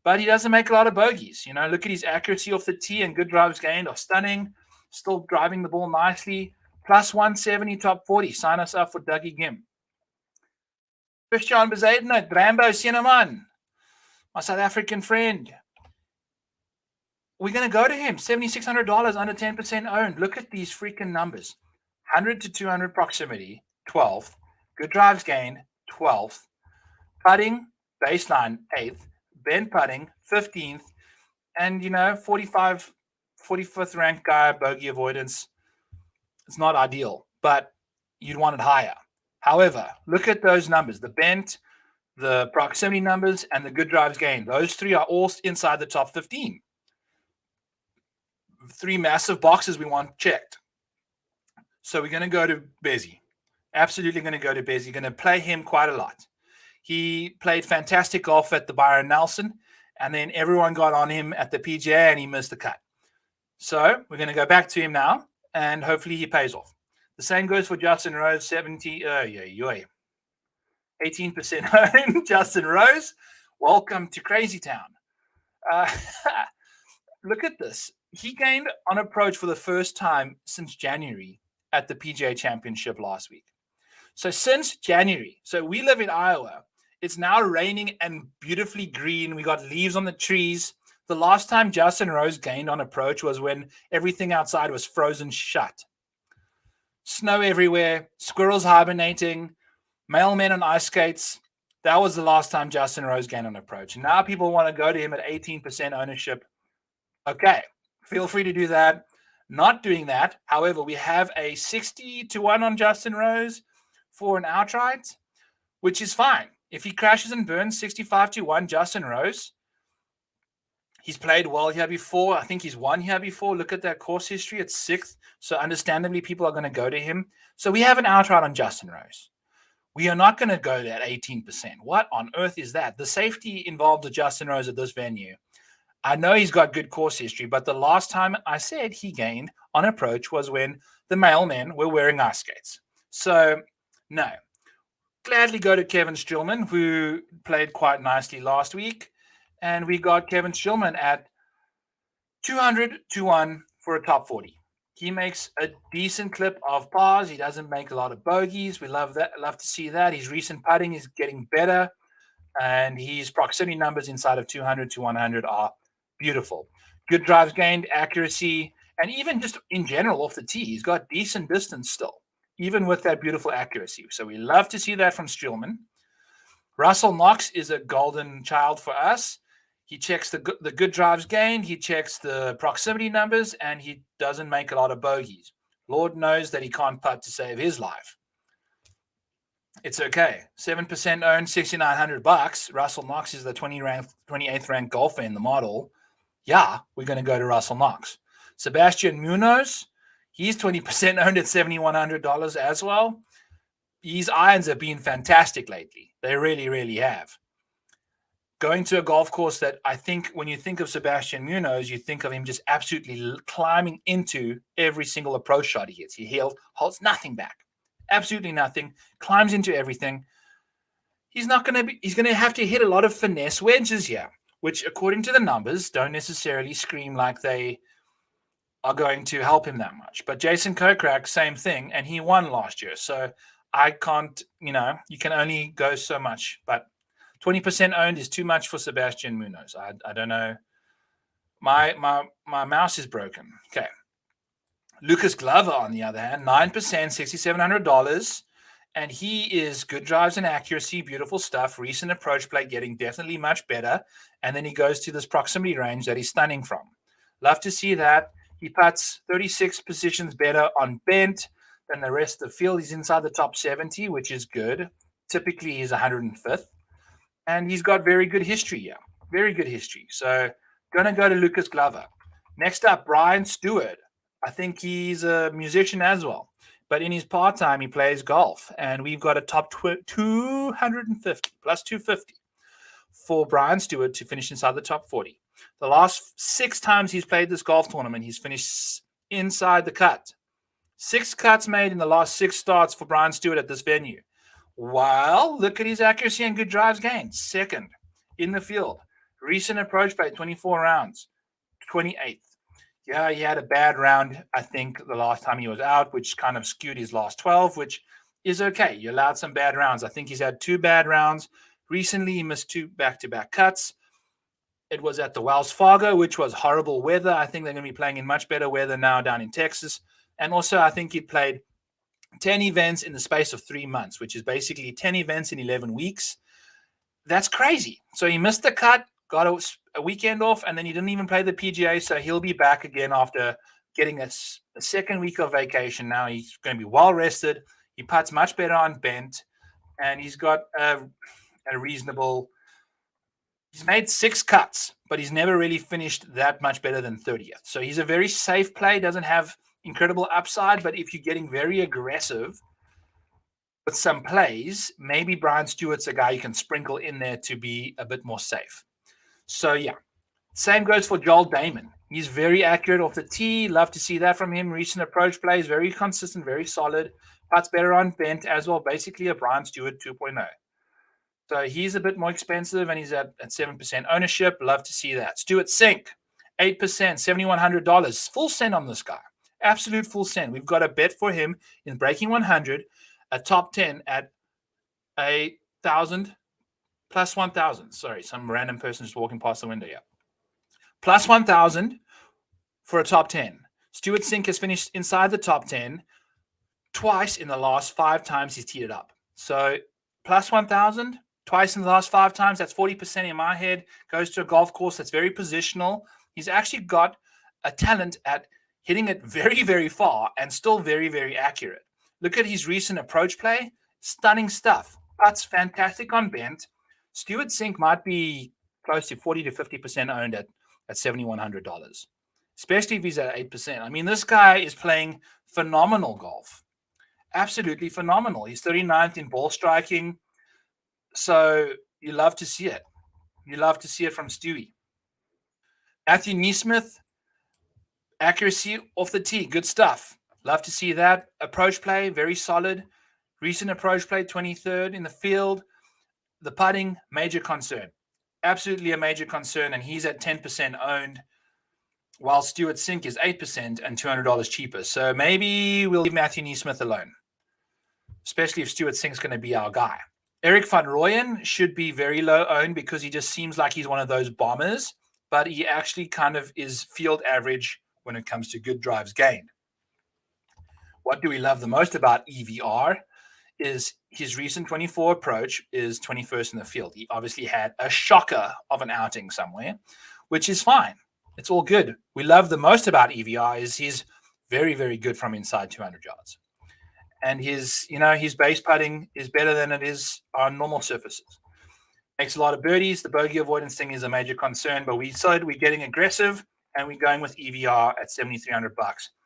But he doesn't make a lot of bogeys. You know, look at his accuracy off the tee and good drives gained are stunning. Still driving the ball nicely. Plus 170, top 40. Sign us up for Dougie Gim. Christian Bezuidenhout, Rambo Cinnamon, my South African friend. We're going to go to him. $7,600, under 10% owned. Look at these freaking numbers. 100 to 200 proximity, 12th. Good drives gained, 12th. Putting, baseline, 8th. Bend putting, 15th. And, 45th ranked guy, bogey avoidance. It's not ideal, but you'd want it higher. However, look at those numbers. The bent, the proximity numbers, and the good drives gained. Those three are all inside the top 15. 3 massive boxes we want checked. So we're going to go to Bezzy. Absolutely going to go to Bezzy. Going to play him quite a lot. He played fantastic golf at the Byron Nelson, and then everyone got on him at the PGA, and he missed the cut. So we're going to go back to him now, and hopefully he pays off. The same goes for Justin Rose, 18% owned. Justin Rose, welcome to Crazy Town. Look at this. He gained on approach for the first time since January at the PGA Championship last week. So since January, so we live in Iowa. It's now raining and beautifully green. We got leaves on the trees. The last time Justin Rose gained on approach was when everything outside was frozen shut. Snow everywhere, squirrels hibernating, mailmen on ice skates. That was the last time Justin Rose gained on approach. And now people want to go to him at 18% ownership. Okay, feel free to do that. Not doing that. However, we have a 60-1 on Justin Rose for an outright, which is fine. If he crashes and burns, 65-1, Justin Rose. He's played well here before. I think he's won here before. Look at that course history. It's 6th. So understandably, people are going to go to him. So we have an outright on Justin Rose. We are not going to go to 18%. What on earth is that? The safety involved with Justin Rose at this venue. I know he's got good course history, but the last time I said he gained on approach was when the mailmen were wearing ice skates. So, no. Gladly go to Kevin Shulman, who played quite nicely last week. And we got Kevin Shulman at 200 to 1 for a top 40. He makes a decent clip of pars. He doesn't make a lot of bogeys. We love that. Love to see that. His recent putting is getting better, and his proximity numbers inside of 200 to 100 are beautiful. Good drives gained, accuracy, and even just in general off the tee, he's got decent distance still, even with that beautiful accuracy. So we love to see that from Stewart. Russell Knox is a golden child for us. He checks the good drives gained, he checks the proximity numbers, and he doesn't make a lot of bogeys. Lord knows that he can't putt to save his life. It's okay. 7% owned, $6,900. Russell Knox is the 28th ranked golfer in the model. Yeah, we're going to go to Russell Knox. Sebastian Munoz, he's 20% owned at $7,100 as well. These irons have been fantastic lately. They really, really have. Going to a golf course that I think when you think of Sebastian Munoz, you think of him just absolutely climbing into every single approach shot he hits. He holds nothing back. Absolutely nothing. Climbs into everything. He's going to have to hit a lot of finesse wedges here, which according to the numbers don't necessarily scream like they are going to help him that much. But Jason Kokrak, same thing, and he won last year. So I can't, you can only go so much, but 20% owned is too much for Sebastian Munoz. I don't know. My mouse is broken. Okay. Lucas Glover, on the other hand, 9%, $6,700. And he is good drives and accuracy, beautiful stuff. Recent approach play getting definitely much better. And then he goes to this proximity range that he's stunning from. Love to see that. He putts 36 positions better on bent than the rest of the field. He's inside the top 70, which is good. Typically, he's 105th. And he's got very good history here. Very good history. So, going to go to Lucas Glover. Next up, Brian Stewart. I think he's a musician as well. But in his part-time, he plays golf. And we've got a top 250, plus 250 for Brian Stewart to finish inside the top 40. The last 6 times he's played this golf tournament, he's finished inside the cut. 6 cuts made in the last 6 starts for Brian Stewart at this venue. Well, look at his accuracy and good drives gained. Second in the field. Recent approach play, 24 rounds, 28th. Yeah, he had a bad round, I think, the last time he was out, which kind of skewed his last 12, which is okay. You allowed some bad rounds. I think he's had 2 bad rounds. Recently, he missed 2 back-to-back cuts. It was at the Wells Fargo, which was horrible weather. I think they're going to be playing in much better weather now down in Texas. And also, I think he played 10 events in the space of 3 months, which is basically 10 events in 11 weeks. That's crazy. So he missed the cut, got a weekend off, and then he didn't even play the PGA. So he'll be back again after getting a second week of vacation. Now he's going to be well rested. He putts much better on bent, and he's got a reasonable. He's made 6 cuts, but he's never really finished that much better than 30th. So he's a very safe play, doesn't have incredible upside, but if you're getting very aggressive with some plays, maybe Brian Stewart's a guy you can sprinkle in there to be a bit more safe. So yeah, same goes for Joel Damon. He's very accurate off the tee. Love to see that from him. Recent approach plays, very consistent, very solid. Putts better on bent as well. Basically a Brian Stewart 2.0. So he's a bit more expensive, and he's at 7% ownership. Love to see that. Stewart Sink, 8%, $7,100. Full send on this guy. Absolute full send. We've got a bet for him in breaking 100, a top 10 at 1,000 plus 1,000. Sorry, some random person just walking past the window here. Plus 1,000 for a top 10. Stewart Sink has finished inside the top 10 twice in the last 5 times he's teed it up. So plus 1,000 twice in the last 5 times. That's 40% in my head. Goes to a golf course that's very positional. He's actually got a talent at hitting it very, very far and still very, very accurate. Look at his recent approach play. Stunning stuff. Putts fantastic on bent. Stewart Sink might be close to 40 to 50% owned at $7,100, especially if he's at 8%. I mean, this guy is playing phenomenal golf. Absolutely phenomenal. He's 39th in ball striking. So you love to see it. You love to see it from Stewie. Matthew Neesmith, accuracy off the tee, good stuff. Love to see that. Approach play, very solid. Recent approach play, 23rd in the field. The putting, major concern. Absolutely a major concern, and he's at 10% owned, while Stewart Sink is 8% and $200 cheaper. So maybe we'll leave Matthew Neesmith alone, especially if Stewart Sink's going to be our guy. Eric van Rooyen should be very low owned because he just seems like he's one of those bombers, but he actually kind of is field average when it comes to good drives gained. What do we love the most about EVR is his recent 24 approach is 21st in the field. He obviously had a shocker of an outing somewhere, which is fine. It's all good. We love the most about EVR is he's very, very good from inside 200 yards. And his base putting is better than it is on normal surfaces. Makes a lot of birdies. The bogey avoidance thing is a major concern, but we decided we're getting aggressive and we're going with EVR at $7,300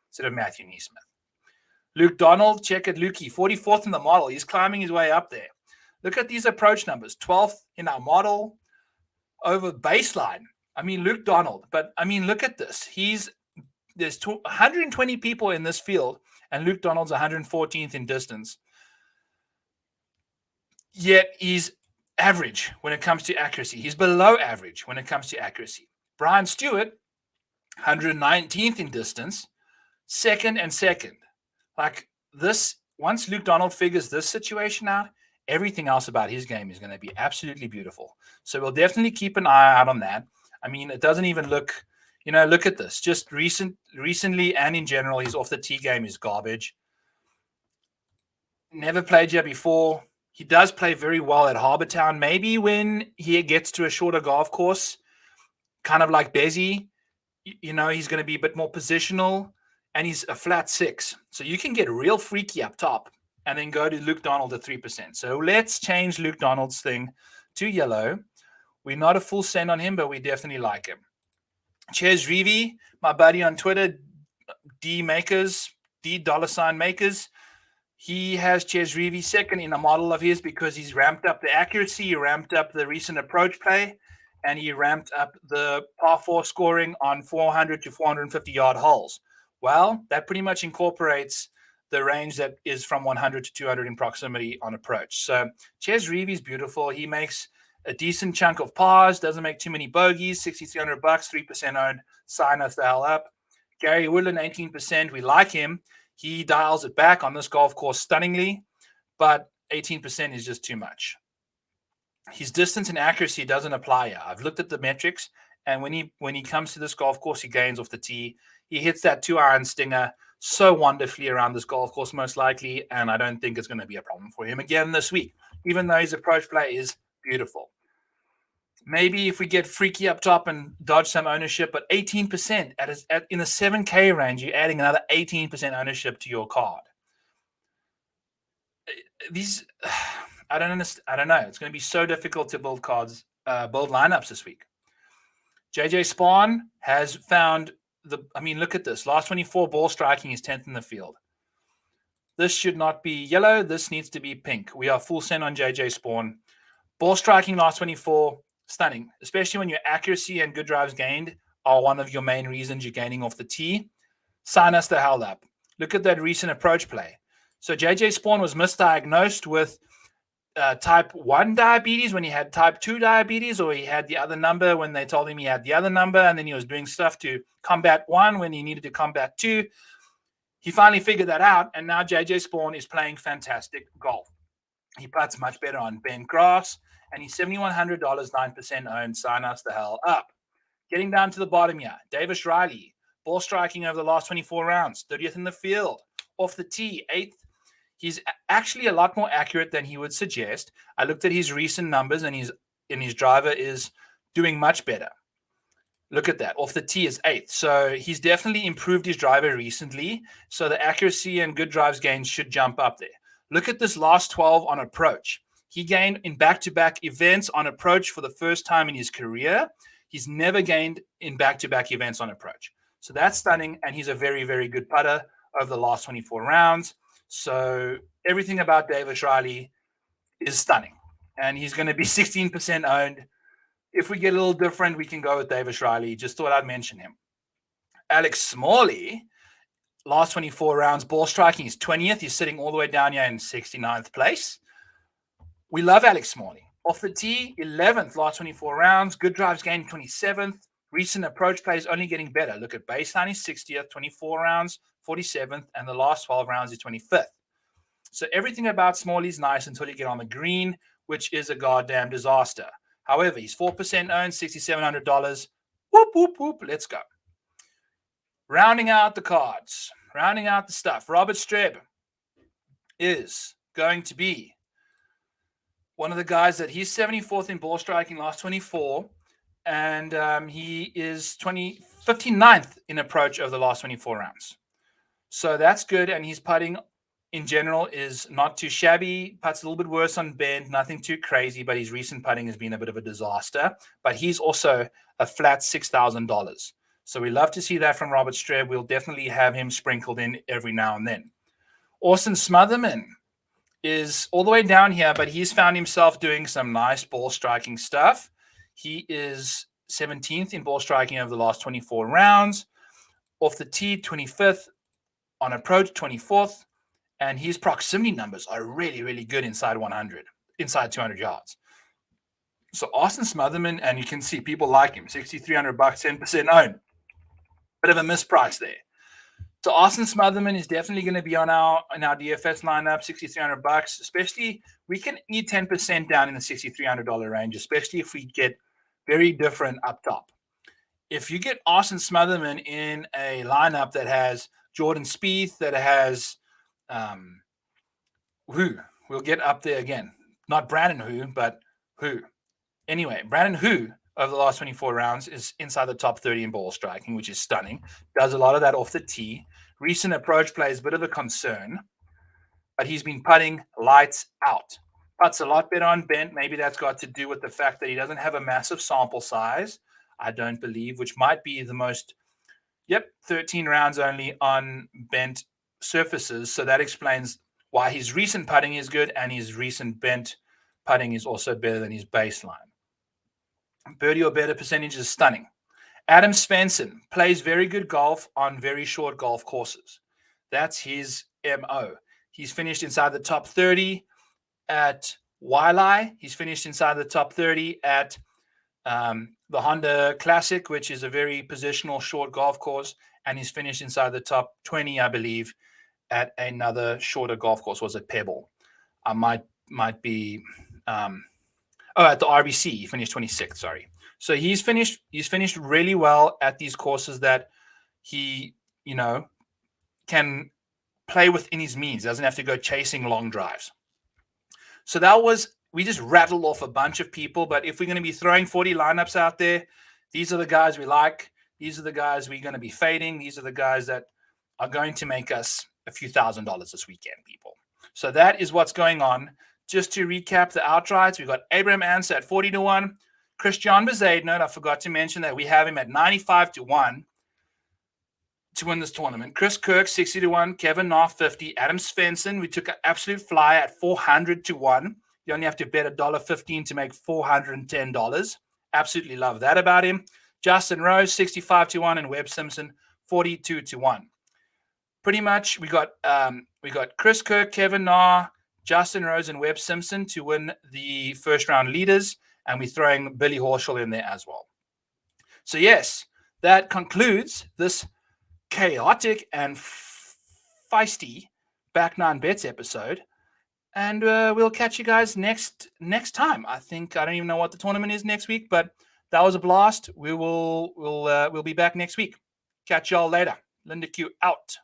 instead of Matthew Neesmith. Luke Donald, check it, Lukey, 44th in the model. He's climbing his way up there. Look at these approach numbers, 12th in our model over baseline. I mean, Luke Donald, but I mean, look at this. There's 120 people in this field, and Luke Donald's 114th in distance. Yet he's average when it comes to accuracy. He's below average when it comes to accuracy. Brian Stewart, 119th in distance, second and second. Like this, once Luke Donald figures this situation out, everything else about his game is going to be absolutely beautiful. So we'll definitely keep an eye out on that. I mean, it doesn't even look, look at this. Just recently and in general, his off the tee game is garbage. Never played here before. He does play very well at Harbour Town. Maybe when he gets to a shorter golf course, kind of like Bezzy, he's going to be a bit more positional. And he's a flat 6. So you can get real freaky up top and then go to Luke Donald at 3%. So let's change Luke Donald's thing to yellow. We're not a full send on him, but we definitely like him. Ches Reevy, my buddy on Twitter, D Makers. He has Ches Reevy second in a model of his because he's ramped up the accuracy, he ramped up the recent approach play, and he ramped up the par 4 scoring on 400 to 450 yard holes. Well, that pretty much incorporates the range that is from 100 to 200 in proximity on approach. So Ches Reevy is beautiful. He makes a decent chunk of pars, doesn't make too many bogeys, $6,300, 3% owned. Sign us the hell up. Gary Woodland, 18%. We like him. He dials it back on this golf course stunningly, but 18% is just too much. His distance and accuracy doesn't apply here. I've looked at the metrics, and when he comes to this golf course, he gains off the tee. He hits that 2-iron stinger so wonderfully around this golf course, most likely, and I don't think it's going to be a problem for him again this week, even though his approach play is beautiful. Maybe if we get freaky up top and dodge some ownership, but 18% in the 7K range, you're adding another 18% ownership to your card. I don't understand. I don't know. It's going to be so difficult to build lineups this week. JJ Spawn has found look at this. Last 24 ball striking is 10th in the field. This should not be yellow. This needs to be pink. We are full send on JJ Spawn. Ball striking last 24, stunning, especially when your accuracy and good drives gained are one of your main reasons you're gaining off the tee. Sign us the hell up. Look at that recent approach play. So JJ Spawn was misdiagnosed with type 1 diabetes when he had type 2 diabetes, or he had the other number when they told him he had the other number, and then he was doing stuff to combat 1 when he needed to combat 2. He finally figured that out, and now JJ Spawn is playing fantastic golf. He putts much better on bent grass, and he's $7,100, 9% owned. Sign us the hell up. Getting down to the bottom here, Davis Riley, ball striking over the last 24 rounds, 30th in the field, off the tee, 8th. He's actually a lot more accurate than he would suggest. I looked at his recent numbers, and his driver is doing much better. Look at that. Off the tee is 8th. So he's definitely improved his driver recently. So the accuracy and good drives gains should jump up there. Look at this last 12 on approach. He gained in back-to-back events on approach for the first time in his career. He's never gained in back-to-back events on approach. So that's stunning, and he's a very, very good putter over the last 24 rounds. So everything about Davis Riley is stunning, and he's going to be 16% owned. if we get a little different, we can go with Davis Riley. Just thought I'd mention him. Alex Smalley, last 24 rounds, ball striking is 20th. He's sitting all the way down here in 69th place. We love Alex Smalley. Off the tee, 11th, last 24 rounds. Good drives gained, 27th. Recent approach play is only getting better. Look at baseline is 60th, 24 rounds, 47th, and the last 12 rounds is 25th. So everything about Smalley is nice until you get on the green, which is a goddamn disaster. However, he's 4% owned, $6,700. Whoop, whoop, whoop. Let's go. Rounding out the cards, rounding out the stuff. Robert Streb is going to be one of the guys that he's 74th in ball striking, last 24. And he is 59th in approach over the last 24 rounds. So that's good. And his putting in general is not too shabby. Putts a little bit worse on bend, nothing too crazy, but his recent putting has been a bit of a disaster. But he's also a flat $6,000. So we love to see that from Robert Streb. We'll definitely have him sprinkled in every now and then. Austin Smotherman is all the way down here, but he's found himself doing some nice ball striking stuff. He is 17th in ball striking over the last 24 rounds. Off the tee, 25th. On approach, 24th. And his proximity numbers are really, really good inside 100, inside 200 yards. So Austin Smotherman, and you can see people like him, $6,300, 10% owned. Bit of a misprice there. So Austin Smotherman is definitely going to be on our DFS lineup, $6,300. Especially, we can eat 10% down in the $6,300 range, especially if we get very different up top. If you get Austin Smotherman in a lineup that has Jordan Spieth, that has who we'll get up there again, not Brandon Who, but who. Anyway, Brandon Who over the last 24 rounds is inside the top 30 in ball striking, which is stunning. Does a lot of that off the tee. Recent approach play is a bit of a concern, but he's been putting lights out. Putts a lot better on bent. Maybe that's got to do with the fact that he doesn't have a massive sample size, I don't believe, which might be the most, 13 rounds only on bent surfaces. So that explains why his recent putting is good and his recent bent putting is also better than his baseline. Birdie or better percentage is stunning. Adam Svensson plays very good golf on very short golf courses. That's his MO. He's finished inside the top 30 at Wiley. He's finished inside the top 30 at the Honda Classic, which is a very positional short golf course. And he's finished inside the top 20, I believe, at another shorter golf course. Was it Pebble? I might be... at the RBC, he finished 26th, sorry. So he's finished really well at these courses that he, can play within his means. Doesn't have to go chasing long drives. So we just rattled off a bunch of people, but if we're going to be throwing 40 lineups out there, these are the guys we like. These are the guys we're going to be fading. These are the guys that are going to make us a few $1,000s this weekend, people. So that is what's going on. Just to recap the outrights, we've got Abraham Ancer at 40-1. Christian Bezuidenhout, I forgot to mention that we have him at 95-1 to win this tournament. Chris Kirk, 60-1. Kevin Na, 50. Adam Svensson, we took an absolute flyer at 400-1. You only have to bet $1.15 to make $410. Absolutely love that about him. Justin Rose, 65-1. And Webb Simpson, 42-1. Pretty much, we got Chris Kirk, Kevin Na, Justin Rose, and Webb Simpson to win the first round leaders, and we're throwing Billy Horschel in there as well. So yes, that concludes this chaotic and feisty Back Nine Bets episode, and we'll catch you guys next time. I don't even know what the tournament is next week, but that was a blast. We'll be back next week. Catch y'all later. Linda Q out.